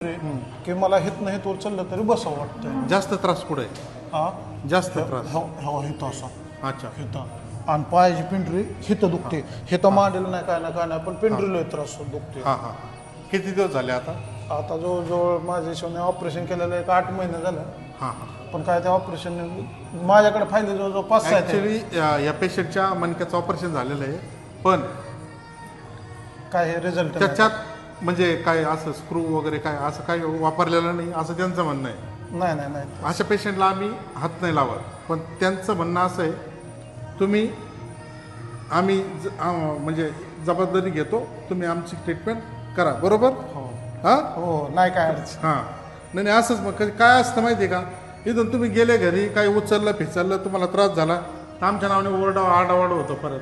की मला हितनं हितवर चाललं तरी बसावं वाटतंय. जास्त त्रास कुठे आहे? हा जास्त त्रास. हवा हिथं असा अच्छा. हिथं आणि पायाची पिंढरी हिथं दुखते. हिथं मांडलेलं नाही काय नाही पण पिंढरीला त्रास दुखते. हां हां. किती दिवस झाले आता? आता जवळजवळ माझ्या हिशोबाने ऑपरेशन केलेलं एक 8 महिने झालं. हां हां. पण काय त्या ऑपरेशन माझ्याकडे फायदे जवळजवळ 5-6 आहेत. ॲक्च्युली या पेशंटच्या मणक्याचं ऑपरेशन झालेलं आहे, पण काय हे रिझल्ट त्याच्यात म्हणजे काय असं स्क्रू वगैरे काय असं काही वापरलेलं नाही असं त्यांचं म्हणणं आहे. नाही नाही नाही अशा पेशंटला आम्ही हात नाही लावत, पण त्यांचं म्हणणं असं आहे आम्ही म्हणजे जबाबदारी घेतो, तुम्ही आमची ट्रीटमेंट करा. बरोबर? हो हां हो नाही काय अडचण. हां. नाही नाही असंच मग काय असतं माहिती आहे का, इथून तुम्ही गेले घरी काही उचललं फिचललं तुम्हाला त्रास झाला तर आमच्या नावाने ओरडा आरडाओरड होतो. परत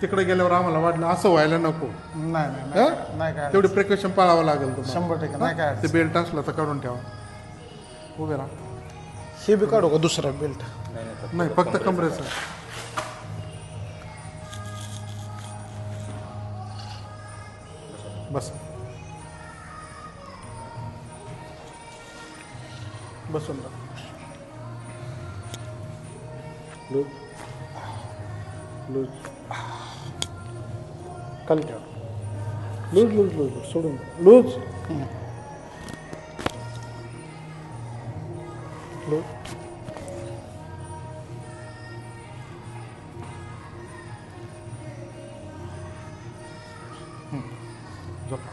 तिकडे गेल्यावर आम्हाला वाटलं असं व्हायला नको. नाही नाही नाही काय तेवढी प्रिकॉशन पाळावं लागेल तुम्हाला. 100% नाही काय ते बेल्ट असलं तर काढून ठेवा. उभे राहा. हे बी काढू का दुसरा बेल्ट? नाही फक्त कमरेचं. बस बसून राहा. लूज लूज खाली ठेवा. लूज लूज लूज सोडून लूज लूज. झोपा.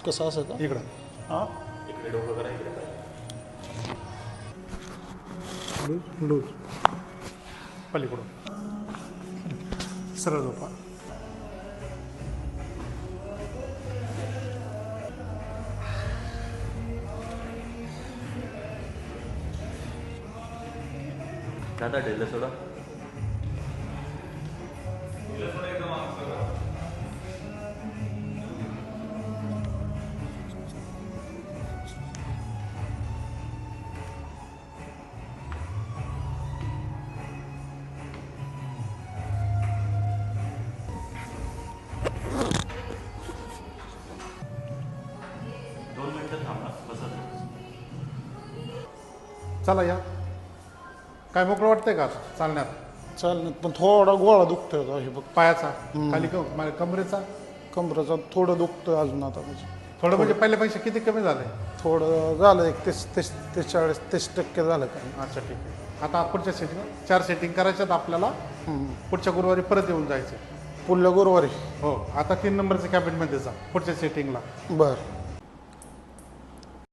कसं असं का? इकडं हां लूज लूज पलीकडून सरळ झोपा. दादा ढेला सोडा. चला या. काय मोकळं वाटतंय का चालण्यात? चालण्यात पण थोडा गोळा दुखतोय आता. हे बघ पायाचा खाली कमरेचा कमरेचा थोडं दुखतोय अजून आता म्हणजे थोडं म्हणजे पहिल्यापेक्षा किती कमी झालंय? थोडं झालं एक 30-40% झालं काय. अच्छा ठीक आहे. आता पुढच्या सेटिंग 4 सेटिंग करायच्यात आपल्याला. पुढच्या गुरुवारी परत येऊन जायचं. पुढल्या गुरुवारी हो. आता 3 नंबरच्या कॅबिनमध्ये जा पुढच्या सेटिंगला. बरं